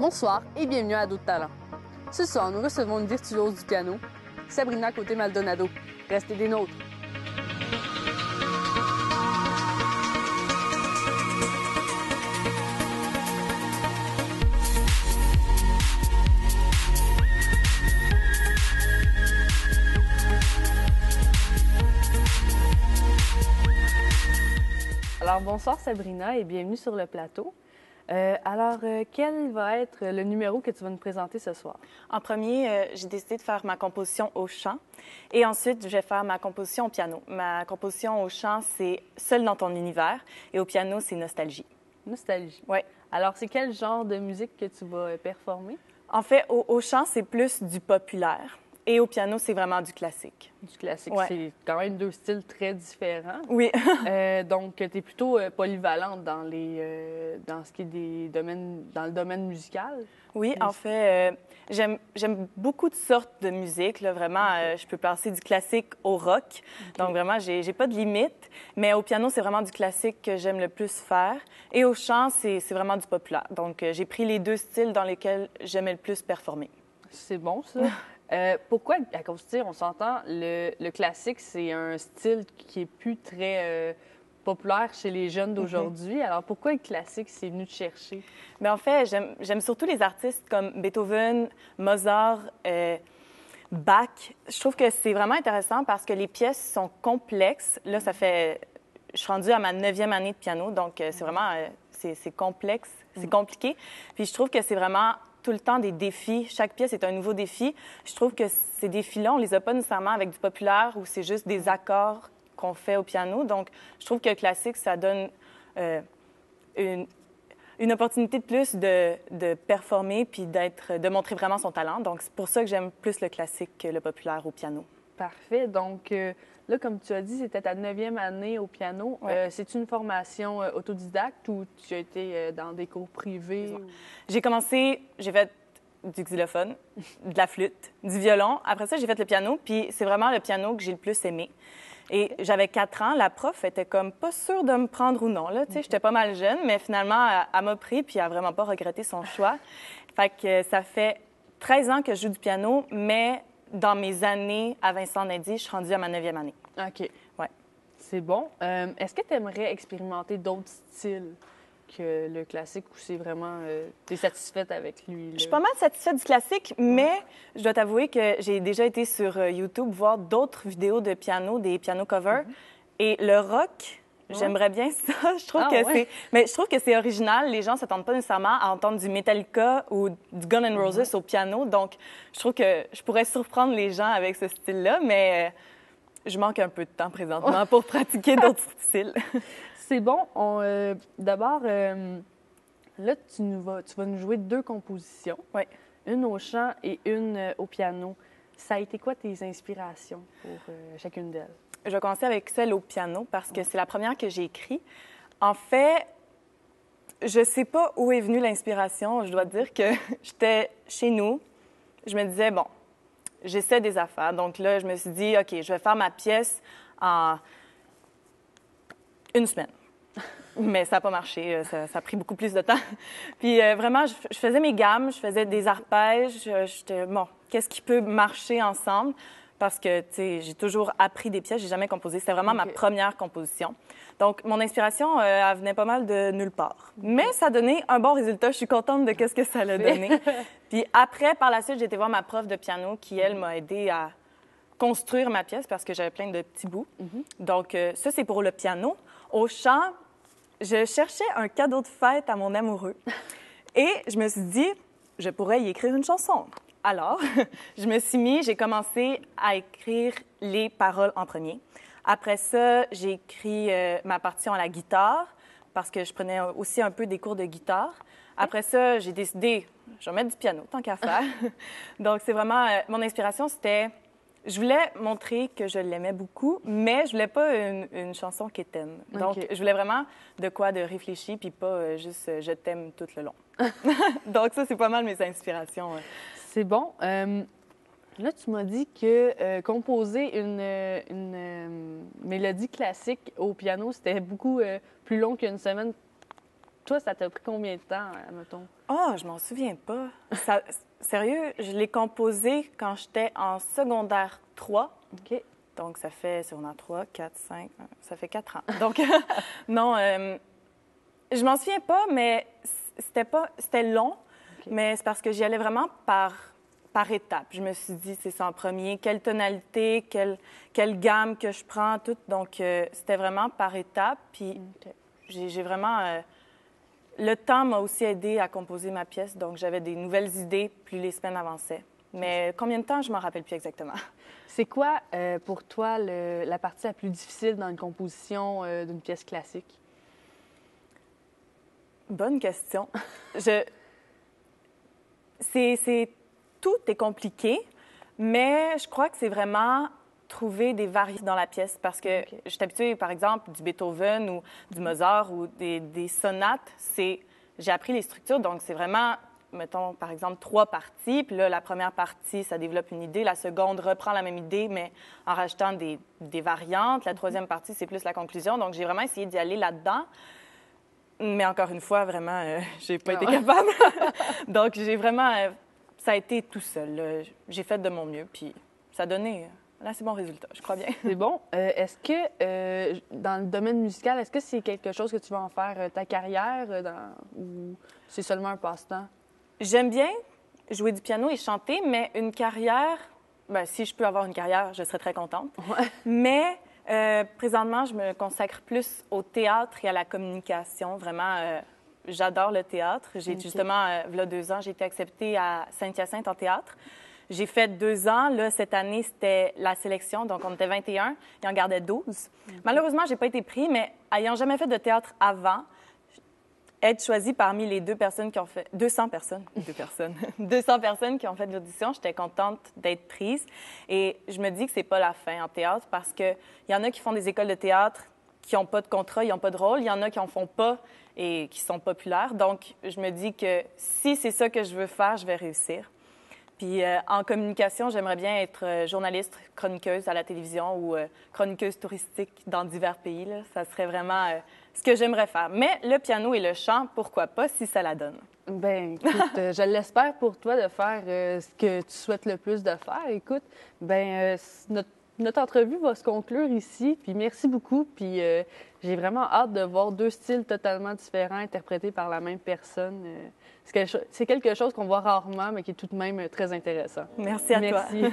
Bonsoir et bienvenue à D'autres Talents. Ce soir, nous recevons une virtuose du piano, Sabrina Côté-Maldonado. Restez des nôtres. Alors, bonsoir Sabrina et bienvenue sur le plateau. Quel va être le numéro que tu vas nous présenter ce soir? En premier, j'ai décidé de faire ma composition au chant et ensuite, je vais faire ma composition au piano. Ma composition au chant, c'est Seul dans ton univers et au piano, c'est Nostalgie. Nostalgie. Oui. Alors, c'est quel genre de musique que tu vas performer? En fait, au chant, c'est plus du populaire et au piano, c'est vraiment du classique. Du classique, Ouais. c'est quand même deux styles très différents. Oui. Donc, tu es plutôt polyvalente dans ce qui est dans le domaine musical. Oui, en fait, j'aime beaucoup de sortes de musique. Là, vraiment, je peux passer du classique au rock. Okay. Donc, vraiment, j'ai pas de limite. Mais au piano, c'est vraiment du classique que j'aime le plus faire. Et au chant, c'est vraiment du populaire. Donc, j'ai pris les deux styles dans lesquels j'aimais le plus performer. C'est bon, ça. Pourquoi, à cause, tu sais, on s'entend, le classique, c'est un style qui est plus très populaire chez les jeunes d'aujourd'hui. Alors, pourquoi le classique, c'est venu te chercher? Bien, en fait, j'aime surtout les artistes comme Beethoven, Mozart, Bach. Je trouve que c'est vraiment intéressant parce que les pièces sont complexes. Là, je suis rendue à ma 9e année de piano, donc c'est vraiment, c'est complexe, c'est compliqué. Puis je trouve que c'est vraiment tout le temps des défis. Chaque pièce est un nouveau défi. Je trouve que ces défis-là, on les a pas nécessairement avec du populaire ou c'est juste des accords qu'on fait au piano. Donc, je trouve que le classique, ça donne une opportunité de plus de performer puis de montrer vraiment son talent. Donc, c'est pour ça que j'aime plus le classique que le populaire au piano. Parfait. Donc, là, comme tu as dit, c'était ta 9e année au piano. Ouais. C'est une formation autodidacte ou tu as été dans des cours privés? J'ai fait du xylophone, de la flûte, du violon. Après ça, j'ai fait le piano, puis c'est vraiment le piano que j'ai le plus aimé. Et j'avais 4 ans, la prof était comme pas sûre de me prendre ou non. Là, tu sais, j'étais pas mal jeune, mais finalement, elle m'a pris, puis elle a vraiment pas regretté son choix. Fait que ça fait 13 ans que je joue du piano, mais dans mes années à Vincent Dindy, je suis rendue à ma 9e année. OK. Ouais. C'est bon. Est-ce que tu aimerais expérimenter d'autres styles que le classique ou c'est vraiment... tu es satisfaite avec lui? Là? Je suis pas mal satisfaite du classique, mais je dois t'avouer que j'ai déjà été sur YouTube voir d'autres vidéos de piano, des piano covers. Et le rock, j'aimerais bien ça. Je trouve Mais je trouve que c'est original. Les gens ne s'attendent pas nécessairement à entendre du Metallica ou du Guns N' Roses au piano. Donc, je trouve que je pourrais surprendre les gens avec ce style-là, mais je manque un peu de temps présentement pour pratiquer d'autres styles. C'est bon. D'abord, là, tu vas nous jouer 2 compositions. Oui. Une au chant et une au piano. Ça a été quoi tes inspirations pour chacune d'elles? Je vais commencer avec celle au piano parce que c'est la première que j'ai écrite. En fait, je sais pas où est venue l'inspiration. Je dois dire que j'étais chez nous. Je me disais, bon, j'essaie des affaires. Donc là, je me suis dit, OK, je vais faire ma pièce en 1 semaine. Mais ça n'a pas marché. Ça a pris beaucoup plus de temps. Puis vraiment, je faisais mes gammes, je faisais des arpèges. J'étais, bon, qu'est-ce qui peut marcher ensemble? Parce que, tu sais, j'ai toujours appris des pièces, j'ai jamais composé. C'était vraiment ma première composition. Donc, mon inspiration, elle venait pas mal de nulle part. Mais ça a donné un bon résultat. Je suis contente de ce que ça l'a donné. Puis après, par la suite, j'ai été voir ma prof de piano qui, elle, m'a aidée à construire ma pièce parce que j'avais plein de petits bouts. Donc, ça, c'est pour le piano. Au chant, je cherchais un cadeau de fête à mon amoureux. Et je me suis dit, je pourrais y écrire une chanson. Alors, j'ai commencé à écrire les paroles en premier. Après ça, j'ai écrit ma partition à la guitare parce que je prenais aussi un peu des cours de guitare. Après ça, j'ai décidé, je vais mettre du piano, tant qu'à faire. Donc, c'est vraiment, mon inspiration, c'était, je voulais montrer que je l'aimais beaucoup, mais je voulais pas une chanson quétaine. Donc, je voulais vraiment de quoi de réfléchir, puis pas juste je t'aime tout le long. Donc, ça, c'est pas mal mes inspirations. C'est bon. Là, tu m'as dit que composer une mélodie classique au piano, c'était beaucoup plus long qu'une semaine toi, ça t'a pris combien de temps, mettons? Oh, je m'en souviens pas. Sérieux, je l'ai composé quand j'étais en secondaire 3. OK. Donc, ça fait secondaire 3, 4, 5, ça fait 4 ans. Donc, non, je m'en souviens pas, mais c'était long, OK. mais c'est parce que j'y allais vraiment par étapes. Je me suis dit, c'est ça en premier, quelle tonalité, quelle gamme que je prends, tout. Donc, c'était vraiment par étapes. Puis, OK. j'ai vraiment... le temps m'a aussi aidé à composer ma pièce, donc j'avais des nouvelles idées plus les semaines avançaient. Mais combien de temps, je m'en rappelle plus exactement. C'est quoi, pour toi, la partie la plus difficile dans une composition d'une pièce classique? Bonne question. Tout est compliqué, mais je crois que c'est vraiment trouver des variétés dans la pièce parce que je suis habituée, par exemple, du Beethoven ou du Mozart ou des sonates. J'ai appris les structures, donc c'est vraiment, mettons, par exemple, 3 parties. Puis là, la première partie, ça développe une idée. La seconde reprend la même idée, mais en rajoutant des variantes. La troisième partie, c'est plus la conclusion. Donc, j'ai vraiment essayé d'y aller là-dedans. Mais encore une fois, vraiment, j'ai pas été capable. Donc, j'ai vraiment... ça a été tout seul. J'ai fait de mon mieux, puis ça a donné un assez bon résultat, je crois bien. C'est bon. Est-ce que, dans le domaine musical, est-ce que c'est quelque chose que tu vas en faire ta carrière ou c'est seulement un passe-temps? J'aime bien jouer du piano et chanter, mais une carrière... Bien, si je peux avoir une carrière, je serais très contente. Ouais. Mais... présentement, je me consacre plus au théâtre et à la communication. Vraiment, j'adore le théâtre. J'ai justement, il y a 2 ans, j'ai été acceptée à Saint-Hyacinthe en théâtre. J'ai fait 2 ans. Là, cette année, c'était la sélection, donc on était 21. Il en gardait 12. Malheureusement, j'ai pas été pris, mais ayant jamais fait de théâtre avant, être choisie parmi les 200 personnes qui ont fait 200 personnes qui ont fait de l'audition, j'étais contente d'être prise. Et je me dis que c'est pas la fin en théâtre parce que il y en a qui font des écoles de théâtre qui n'ont pas de contrat, ils n'ont pas de rôle. Il y en a qui en font pas et qui sont populaires. Donc, je me dis que si c'est ça que je veux faire, je vais réussir. Puis en communication, j'aimerais bien être journaliste, chroniqueuse à la télévision ou chroniqueuse touristique dans divers pays. Là. Ça serait vraiment ce que j'aimerais faire. Mais le piano et le chant, pourquoi pas, si ça la donne. Ben, écoute, je l'espère pour toi de faire ce que tu souhaites le plus de faire. Écoute, ben, notre entrevue va se conclure ici. Puis merci beaucoup. Puis j'ai vraiment hâte de voir 2 styles totalement différents interprétés par la même personne. C'est quelque chose qu'on voit rarement, mais qui est tout de même très intéressant. Merci à toi. Merci.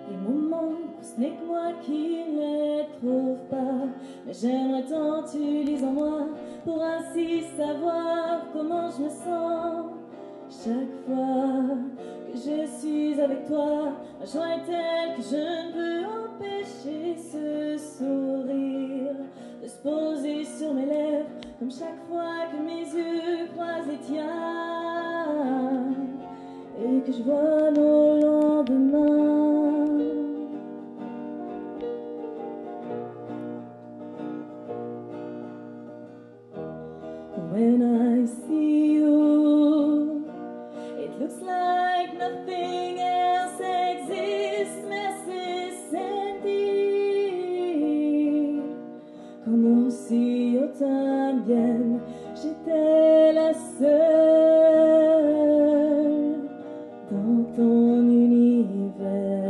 Les moments, ce n'est que moi qui ne les trouve pas. Mais j'aimerais tant tu lises en moi pour ainsi savoir comment je me sens. Chaque fois que je suis avec toi, ma joie est telle que je ne peux empêcher ce sourire de se poser sur mes lèvres, comme chaque fois que mes yeux croisent les tiens et que je vois nos lendemains. When I see you, it looks like nothing else exists, mais c'est sentir como si yo también j'étais la seule dans ton univers.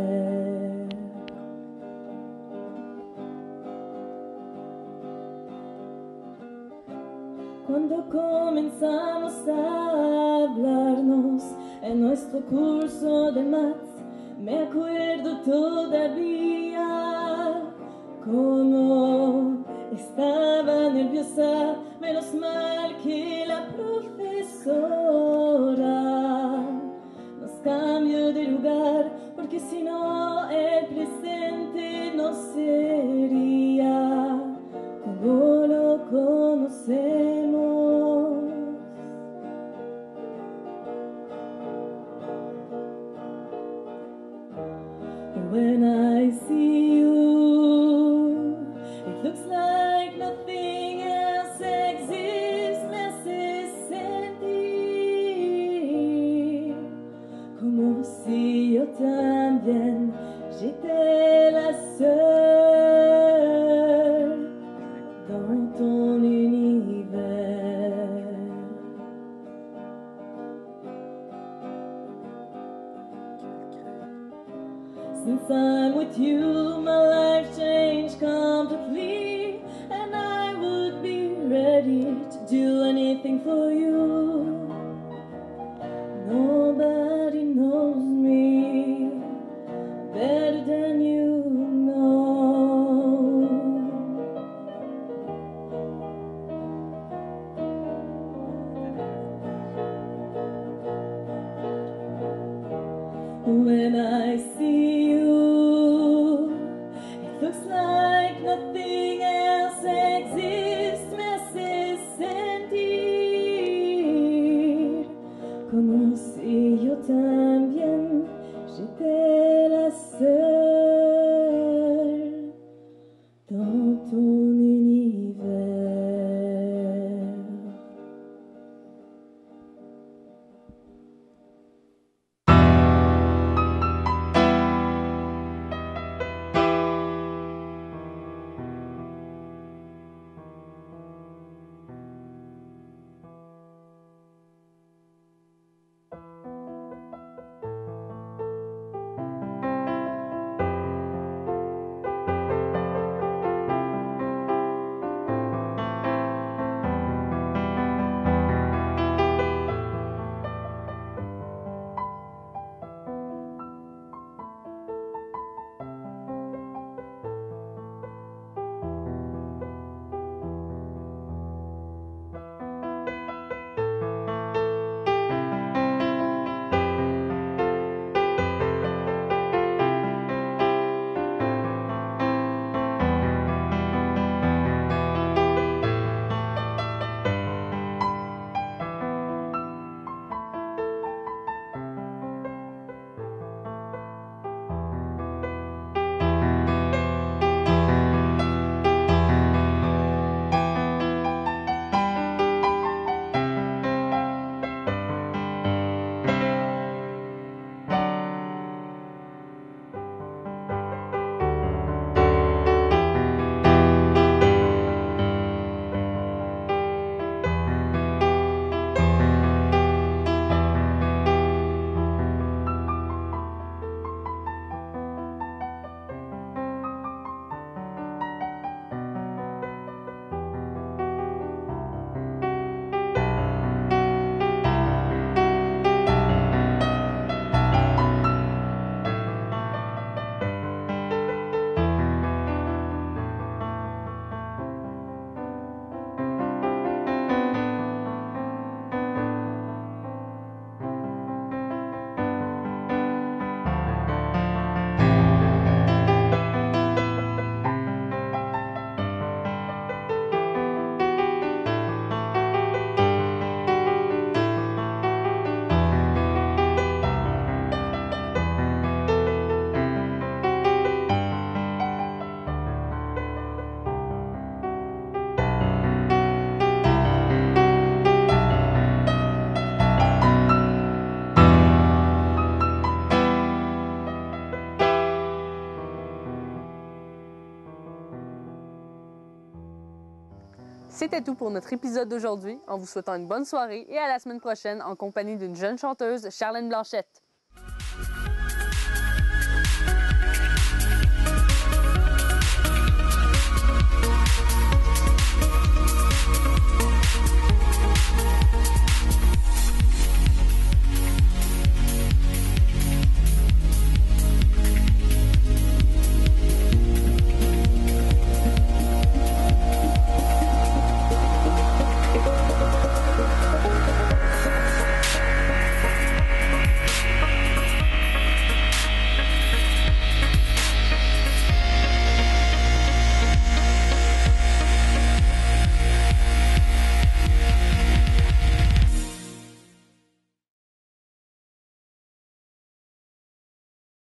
Cuando comenzamos a hablarnos en nuestro curso de maths, me acuerdo todavía cómo estaba nerviosa, menos mal que la profesora nos cambió de lugar, porque si no el presente no sería como lo conocemos. When I see you, it looks like I'm with you, my life changed completely, and I would be ready to do anything for you. Nobody knows me better than you know. When I see you, it looks like nothing else exists, me hace sentir como si yo también j'étais la seule dans ton univers. C'était tout pour notre épisode d'aujourd'hui, en vous souhaitant une bonne soirée et à la semaine prochaine en compagnie d'une jeune chanteuse, Charlène Blanchette.